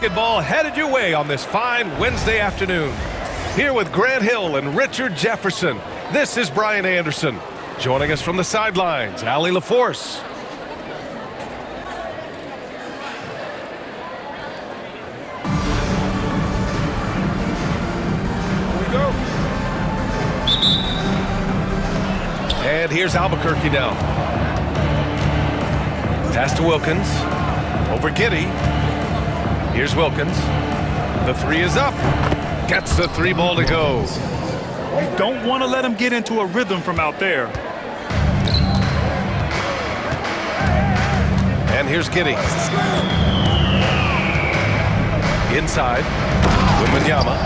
Basketball headed your way on this fine Wednesday afternoon. Here with Grant Hill and Richard Jefferson, this is Brian Anderson. Joining us from the sidelines, Allie LaForce. Here we go. And here's Albuquerque now. Pass to Wilkins. Over Giddey. Here's Wilkins. The three is up. Gets the three ball to go. You don't want to let him get into a rhythm from out there. And here's Giddey. Inside. Wembanyama.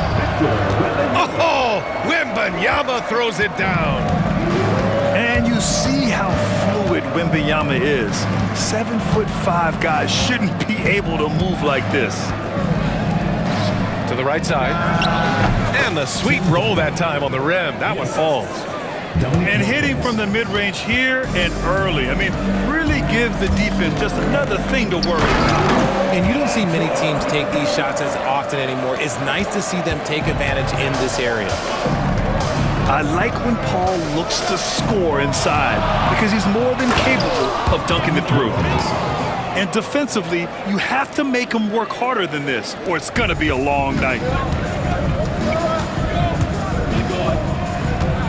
Oh! Wembanyama throws it down. And you see how fluid Wembanyama is. 7'5" guys shouldn't be able to move like this. To the right side. And the sweet roll that time on the rim. That one falls. And hitting from the mid-range here and early. I mean, really gives the defense just another thing to worry about. And you don't see many teams take these shots as often anymore. It's nice to see them take advantage in this area. I like when Paul looks to score inside because he's more than capable of dunking it through. And defensively, you have to make him work harder than this, or it's going to be a long night.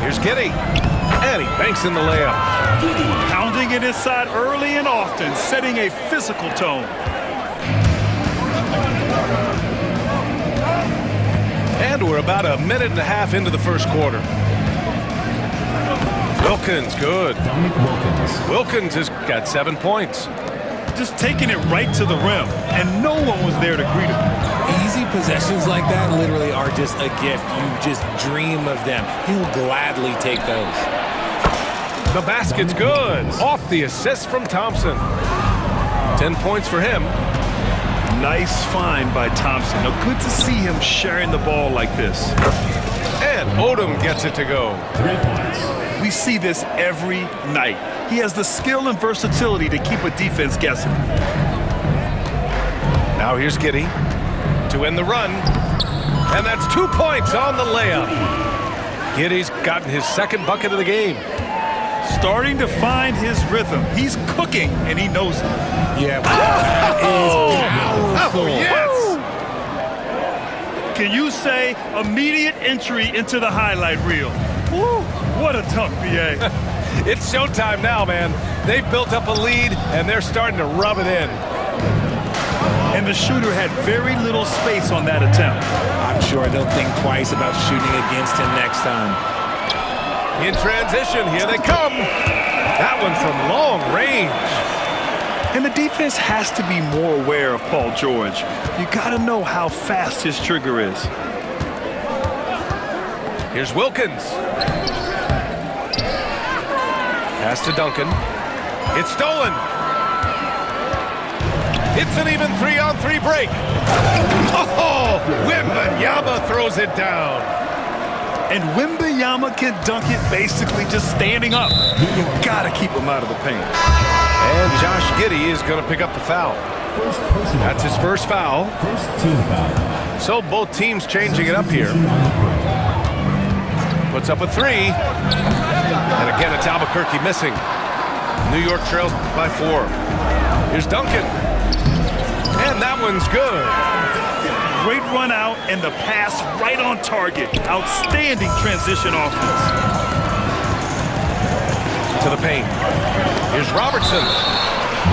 Here's Giddey. And he banks in the layup. Pounding it inside early and often, setting a physical tone. And we're about a minute and a half into the first quarter. Wilkins, good. Wilkins has got 7 points. Just taking it right to the rim, and no one was there to greet him. Easy possessions like that literally are just a gift. You just dream of them. He'll gladly take those. The basket's good. Off the assist from Thompson. 10 points for him. Nice find by Thompson. Now, good to see him sharing the ball like this. And Odom gets it to go. 3 points. We see this every night. He has the skill and versatility to keep a defense guessing. Now here's Giddey to end the run. And that's 2 points on the layup. Giddey's gotten his second bucket of the game. Starting to find his rhythm. He's cooking, and he knows it. Yeah, that is powerful. Oh, yes. Can you say immediate entry into the highlight reel? Woo, what a dunk, B.A. It's showtime now, man. They've built up a lead, and they're starting to rub it in. And the shooter had very little space on that attempt. I'm sure they'll think twice about shooting against him next time. In transition, here they come. That one from long range. And the defense has to be more aware of Paul George. You got to know how fast his trigger is. Here's Wilkins. Pass to Duncan. It's stolen. It's an even 3-on-3 break. Oh, Wembanyama throws it down. And Wembanyama can dunk it basically just standing up. You got to keep him out of the paint. And Josh Giddey is going to pick up the foul. That's his first foul. First team foul. So both teams changing it up here. Puts up a three. And again, it's Albuquerque missing. New York trails by 4. Here's Duncan. And that one's good. Great run out and the pass right on target. Outstanding transition offense. To the paint. Here's Robertson.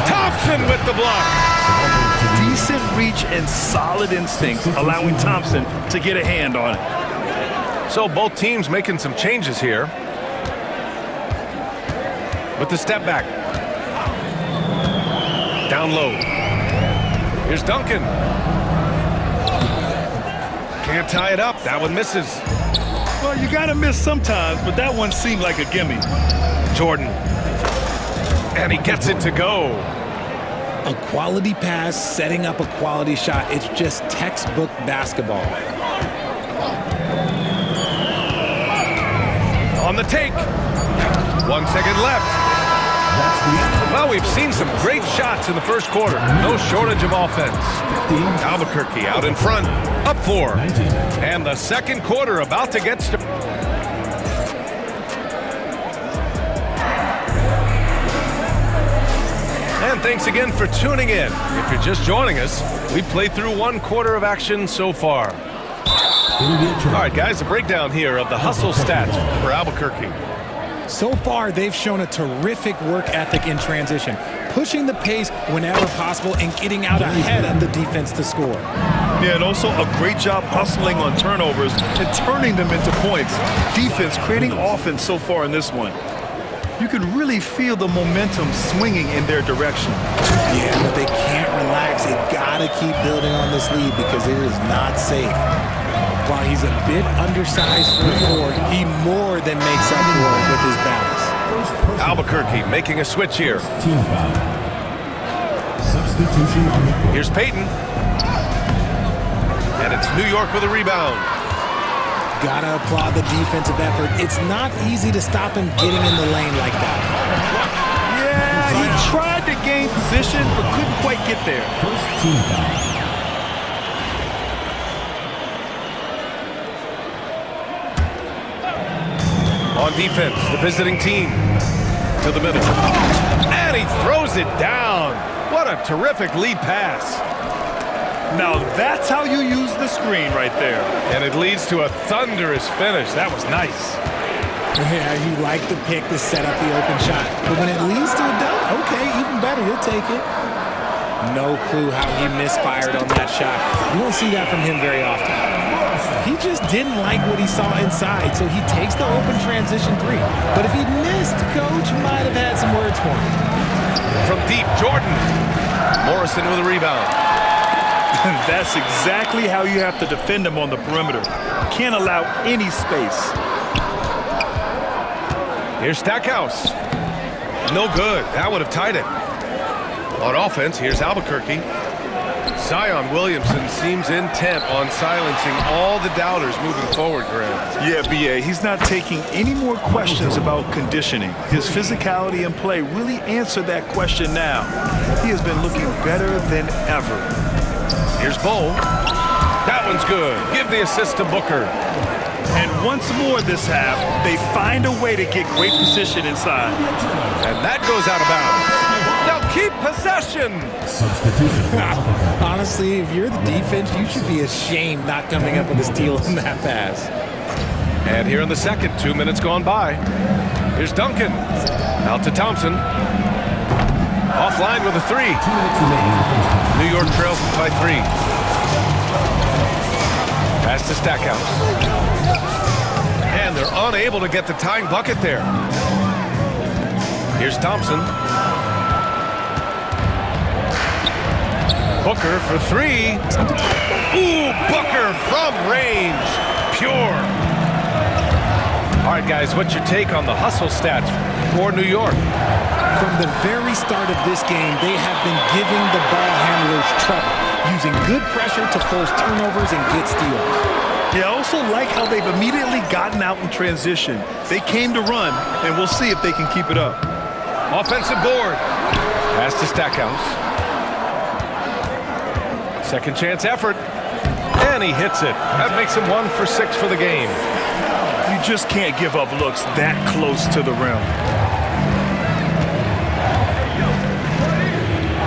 Thompson with the block. Decent reach and solid instincts, allowing Thompson to get a hand on it. So both teams making some changes here. With the step back. Down low. Here's Duncan. Can't tie it up. That one misses. Well, you got to miss sometimes, but that one seemed like a gimme. Jordan. And he gets it to go. A quality pass, setting up a quality shot. It's just textbook basketball. On the take. 1 second left. Well, we've seen some great shots in the first quarter. No shortage of offense. Albuquerque out in front, up 4. And the second quarter about to get started. And thanks again for tuning in. If you're just joining us, we played through 1 quarter of action so far. All right, guys, a breakdown here of the hustle stats for Albuquerque. So far, they've shown a terrific work ethic in transition, pushing the pace whenever possible and getting out ahead of the defense to score. Yeah, and also a great job hustling on turnovers and turning them into points. Defense creating offense so far in this one. You can really feel the momentum swinging in their direction. Yeah, but they can't relax. They've got to keep building on this lead because it is not safe. While he's a bit undersized for a forward, he more than makes up for it with his balance. Albuquerque making a switch here. Team foul. Substitution on the court. Here's Payton. And it's New York with a rebound. Gotta applaud the defensive effort. It's not easy to stop him getting in the lane like that. Yeah, he tried to gain position but couldn't quite get there. First team foul. On defense, the visiting team to the middle. And he throws it down. What a terrific lead pass. Now that's how you use the screen right there. And it leads to a thunderous finish. That was nice. Yeah, you like the pick to set up the open shot. But when it leads to a dunk, okay, even better, you'll take it. No clue how he misfired on that shot. You don't see that from him very often. He just didn't like what he saw inside, so he takes the open transition 3. But if he missed, Coach might have had some words for him. From deep, Jordan. Morrison with a rebound. That's exactly how you have to defend him on the perimeter. Can't allow any space. Here's Stackhouse. No good. That would have tied it. On offense, here's Albuquerque. Zion Williamson seems intent on silencing all the doubters moving forward, Graham. Yeah, B.A., he's not taking any more questions about conditioning. His physicality and play really answer that question now. He has been looking better than ever. Here's Bull. That one's good. Give the assist to Booker. And once more this half, they find a way to get great position inside. And that goes out of bounds. Now keep possession. Substitution. Honestly, if you're the defense, you should be ashamed not coming up with a steal on that pass. And here in the second, 2 minutes gone by. Here's Duncan. Out to Thompson. Offline with a 3. 2 minutes remaining. New York trails by 3. Pass to Stackhouse. And they're unable to get the tying bucket there. Here's Thompson. Booker for 3. Ooh, Booker from range. Pure. All right, guys, what's your take on the hustle stats for New York? From the very start of this game, they have been giving the ball handlers trouble, using good pressure to force turnovers and get steals. Yeah, I also like how they've immediately gotten out in transition. They came to run, and we'll see if they can keep it up. Offensive board. Pass to Stackhouse. Second chance effort. And he hits it. That makes him 1 for 6 for the game. You just can't give up looks that close to the rim.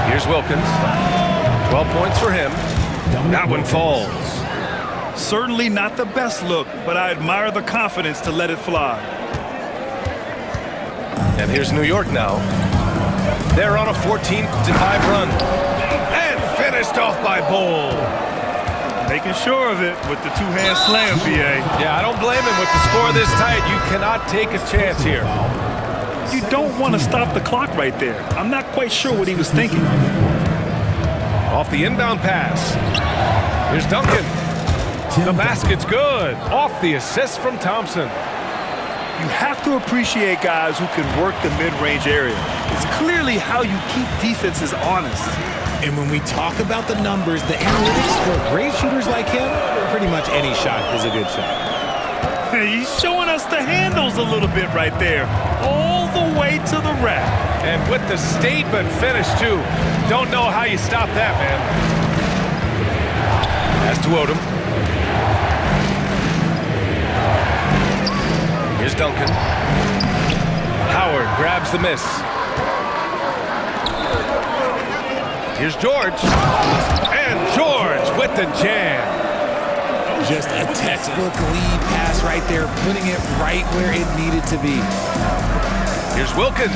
Here's Wilkins. 12 points for him. That one falls. Certainly not the best look, but I admire the confidence to let it fly. And here's New York now. They're on a 14-5 run. And finished off by Bull. Making sure of it with the two-hand slam, B.A. Yeah, I don't blame him with the score this tight. You cannot take a chance here. You don't want to stop the clock right there. I'm not quite sure what he was thinking. Off the inbound pass. Here's Duncan. The basket's good. Off the assist from Thompson. You have to appreciate guys who can work the mid-range area. It's clearly how you keep defenses honest. And when we talk about the numbers, the analytics for great shooters like him, pretty much any shot is a good shot. He's showing us the handles a little bit right there. All the way to the rack. And with the statement finish, too. Don't know how you stop that, man. As to Odom. Here's Duncan. Howard grabs the miss. Here's George. And George with the jam. Just a textbook lead pass right there, putting it right where it needed to be. Here's Wilkins.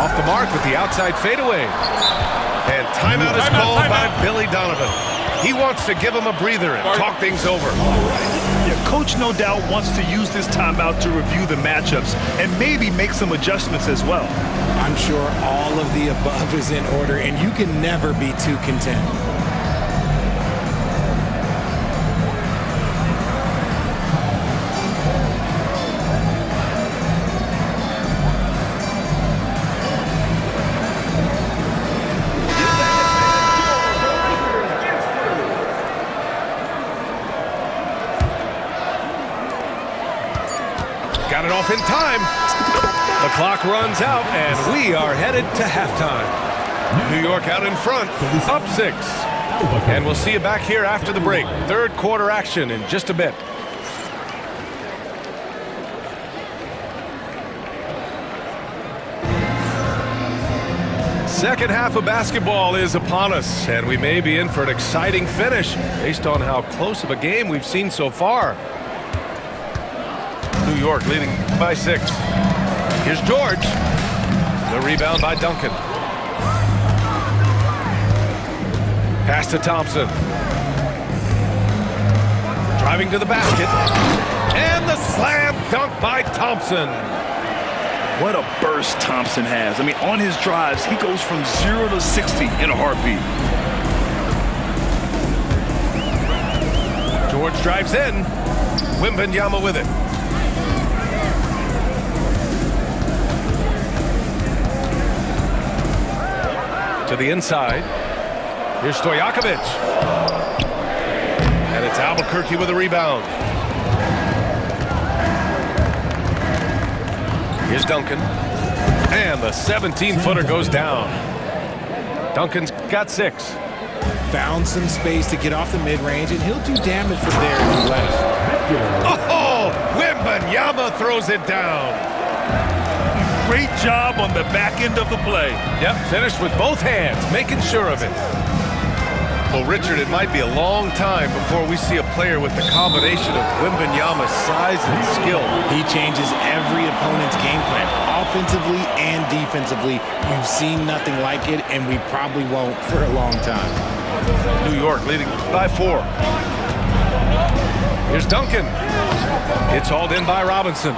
Off the mark with the outside fadeaway. And timeout is called by Billy Donovan. He wants to give him a breather and talk things over. Yeah, Coach no doubt wants to use this timeout to review the matchups and maybe make some adjustments as well. I'm sure all of the above is in order, and you can never be too content. Got it off in time. The clock runs out, and we are headed to halftime. New York out in front, up 6. And we'll see you back here after the break. Third quarter action in just a bit. Second half of basketball is upon us, and we may be in for an exciting finish based on how close of a game we've seen so far. New York leading by 6. Here's George. The rebound by Duncan. Pass to Thompson. Driving to the basket. And the slam dunk by Thompson. What a burst Thompson has. I mean, on his drives, he goes from 0 to 60 in a heartbeat. George drives in. Wembanyama with it. To the inside. Here's Stojakovic. And it's Albuquerque with a rebound. Here's Duncan. And the 17-footer goes down. Duncan's got 6. Found some space to get off the mid-range, and he'll do damage from there if you let him. Oh, Wembanyama throws it down. Great job on the back end of the play. Yep, finished with both hands, making sure of it. Well, Richard, it might be a long time before we see a player with the combination of Wembanyama's size and skill. He changes every opponent's game plan, offensively and defensively. You've seen nothing like it, and we probably won't for a long time. New York leading by 4. Here's Duncan. It's hauled in by Robinson.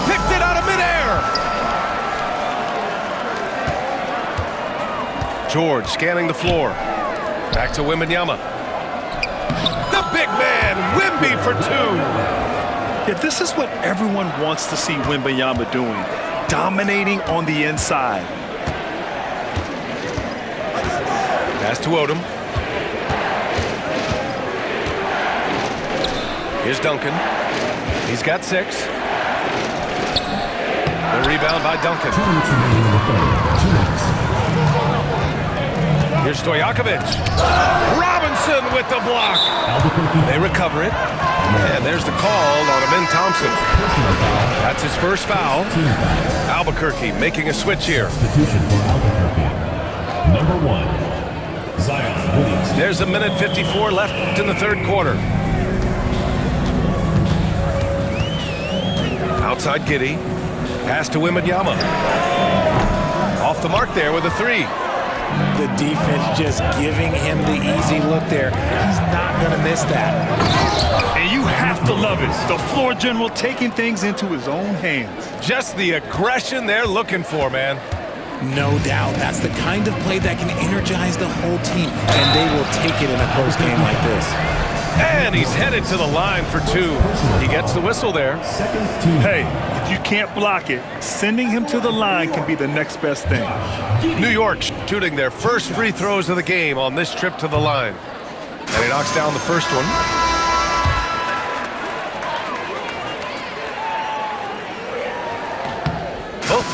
Picked it out of midair. George scanning the floor. Back to Wembanyama. The big man, Wemby for 2. Yeah, this is what everyone wants to see Wembanyama doing. Dominating on the inside. Pass to Odom. Here's Duncan. He's got 6. The rebound by Duncan. Here's Stojakovic. Robinson with the block. They recover it. And there's the call on Amin Thompson. That's his first foul. Albuquerque making a switch here. Substitution for Albuquerque. Number 1, Zion Williamson. There's a minute 54 left in the third quarter. Outside Giddey. Pass to Wembanyama. Off the mark there with a 3. The defense just giving him the easy look there. He's not going to miss that. And you have to love it. The floor general taking things into his own hands. Just the aggression they're looking for, man. No doubt. That's the kind of play that can energize the whole team, and they will take it in a close game like this. And he's headed to the line for 2. He gets the whistle there. Hey, if you can't block it, sending him to the line can be the next best thing. New York shooting their first free throws of the game on this trip to the line. And he knocks down the first one.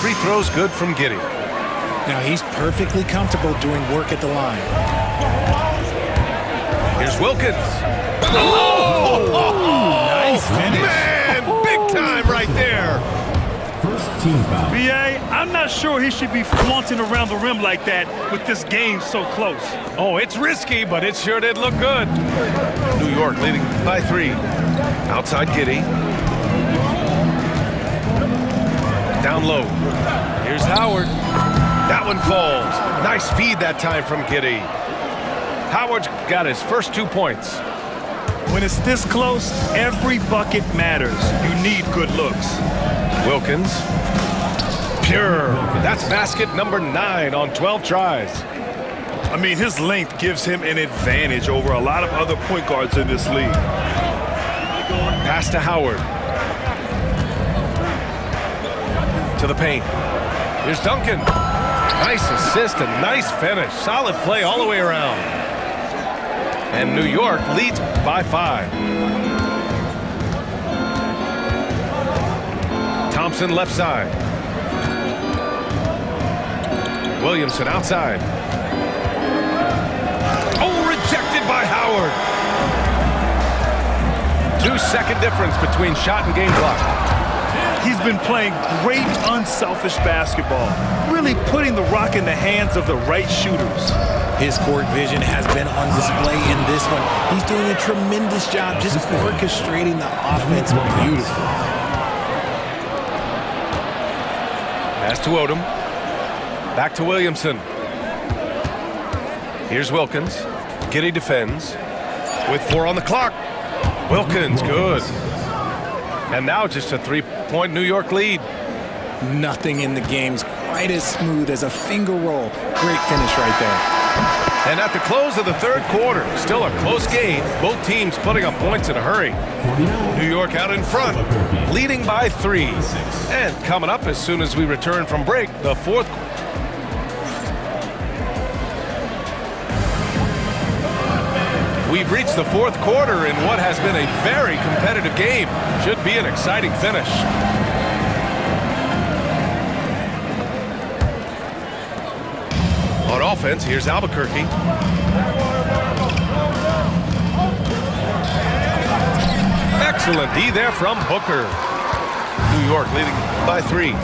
free throw's good from Giddey. Now he's perfectly comfortable doing work at the line. Here's Wilkins. Nice finish. Man, big time right there. First team foul. B.A., I'm not sure he should be flaunting around the rim like that with this game so close. Oh, it's risky, but it sure did look good. New York leading by 3. Outside Giddey. Down low. Here's Howard. That one falls. Nice feed that time from Giddey. Howard's got his first 2 points. When it's this close, every bucket matters. You need good looks. Wilkins. Pure. That's basket number 9 on 12 tries. I mean, his length gives him an advantage over a lot of other point guards in this league. Pass to Howard. To the paint. Here's Duncan. Nice assist and nice finish. Solid play all the way around. And New York leads by 5. Thompson left side. Williamson outside. Oh, rejected by Howard. 2-second difference between shot and game clock. He's been playing great unselfish basketball, really putting the rock in the hands of the right shooters. His court vision has been on display in this one. He's doing a tremendous job just orchestrating the offense beautifully. Pass to Odom. Back to Williamson. Here's Wilkins. Giddey defends with 4 on the clock. Wilkins, good. And now just a 3-point New York lead. Nothing in the game's quite as smooth as a finger roll. Great finish right there. And at the close of the 3rd quarter, still a close game. Both teams putting up points in a hurry. New York out in front, leading by 3. And coming up as soon as we return from break, the 4th. We've reached the 4th quarter in what has been a very competitive game. Should be an exciting finish. On offense, here's Albuquerque. Excellent D there from Booker. New York leading by 3.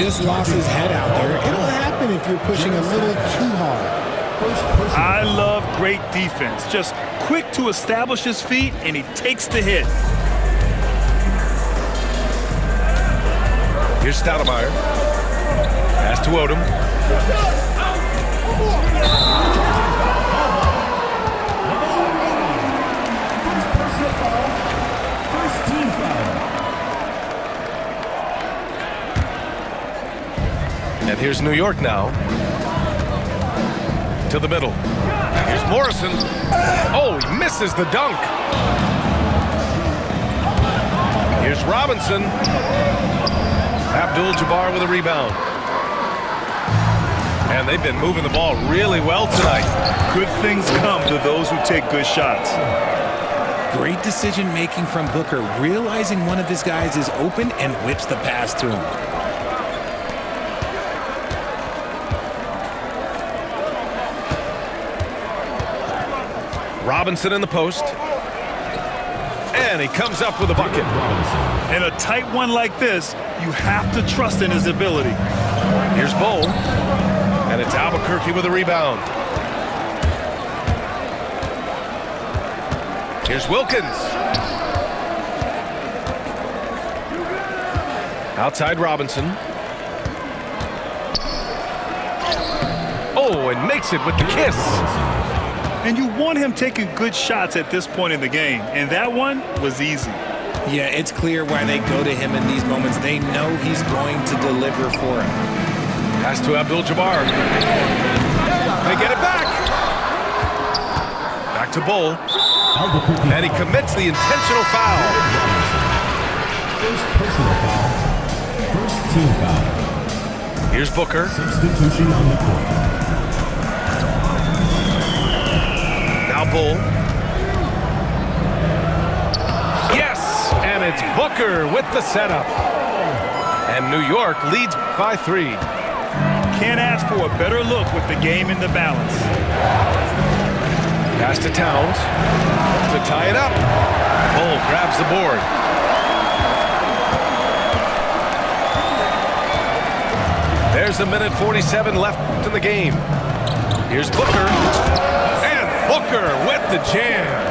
Just lost his head out there. It'll happen if you're pushing a little too hard. I love great defense. Just quick to establish his feet, and he takes the hit. Here's Stoudemire. Pass to Odom. And here's New York now. To the middle. Here's Morrison. Oh, he misses the dunk. Here's Robinson. Abdul-Jabbar with a rebound. And they've been moving the ball really well tonight. Good things come to those who take good shots. Great decision-making from Booker, realizing one of his guys is open and whips the pass to him. Robinson in the post. And he comes up with a bucket. In a tight one like this, you have to trust in his ability. Here's Bull. And it's Albuquerque with a rebound. Here's Wilkins. Outside Robinson. Oh, and makes it with the kiss. And you want him taking good shots at this point in the game, and that one was easy. Yeah, it's clear why they go to him in these moments. They know he's going to deliver for him. Pass to Abdul-Jabbar. They get it back. Back to Bull. And he commits the intentional foul. First personal foul. First team foul. Here's Booker. Substitution on the court. Now Bull. Yes, and it's Booker with the setup. And New York leads by 3. Can't ask for a better look with the game in the balance. Pass to Towns to tie it up. Bull grabs the board. There's a minute 47 left in the game. Here's Booker. And Booker with the jam.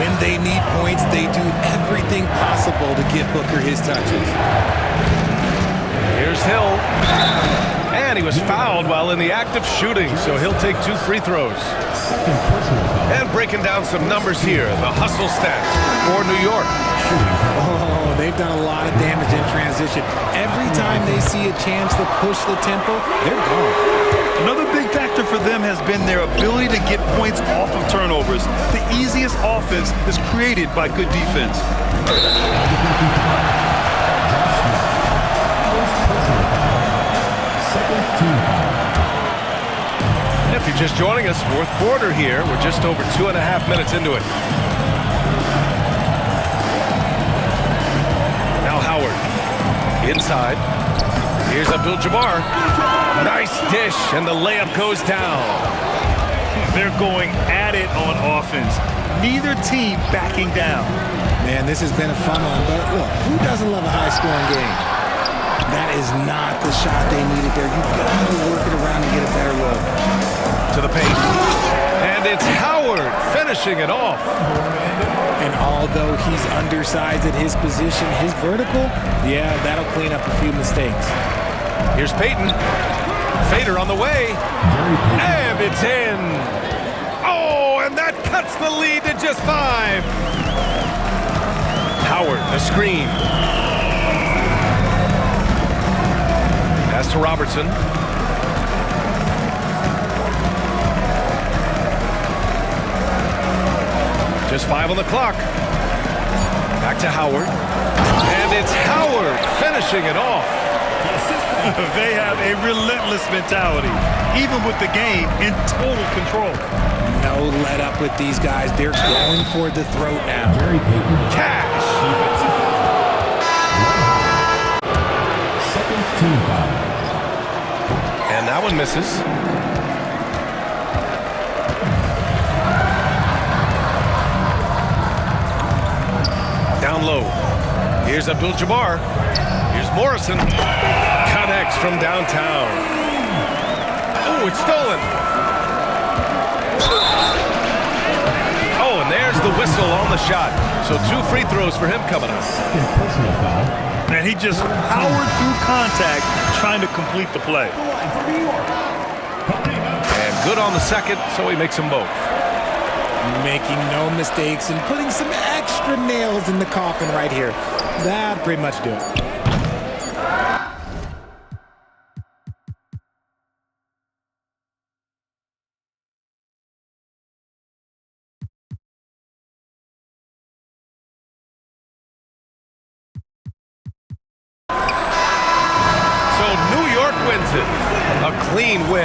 When they need points, they do everything possible to get Booker his touches. Here's Hill. And he was fouled while in the act of shooting, so he'll take 2 free throws. Second personal foul. And breaking down some numbers here, the hustle stats for New York. Oh, they've done a lot of damage in transition. Every time they see a chance to push the tempo, they're gone. Another big factor for them has been their ability to get points off of turnovers. The easiest offense is created by good defense. Second team foul. If you're just joining us, fourth quarter here. We're just over 2.5 minutes into it. Now Howard. Inside. Here's Abdul-Jabbar. Nice dish, and the layup goes down. They're going at it on offense. Neither team backing down. Man, this has been a fun one, but look, who doesn't love a high-scoring game? That is not the shot they needed there. You've got to work it around and get a better look. To the paint. And it's Howard finishing it off. And although he's undersized at his position, his vertical, yeah, that'll clean up a few mistakes. Here's Payton. Fader on the way. And it's in. Oh, and that cuts the lead to just 5. Howard, the screen. Pass to Robertson. Just 5 on the clock. Back to Howard. And it's Howard finishing it off. They have a relentless mentality, even with the game in total control. No let up with these guys. They're going for the throat now. Gary Payton. Cash. Second team foul. And that one misses. Down low. Here's Abdul-Jabbar. Here's Morrison. Connects from downtown. Oh, it's stolen. Oh, and there's the whistle on the shot. So 2 free throws for him coming up. Second personal foul. And he just powered through contact trying to complete the play. And good on the second, so he makes them both. Making no mistakes and putting some extra nails in the coffin right here. That'd pretty much do it. So New York wins it. A clean win.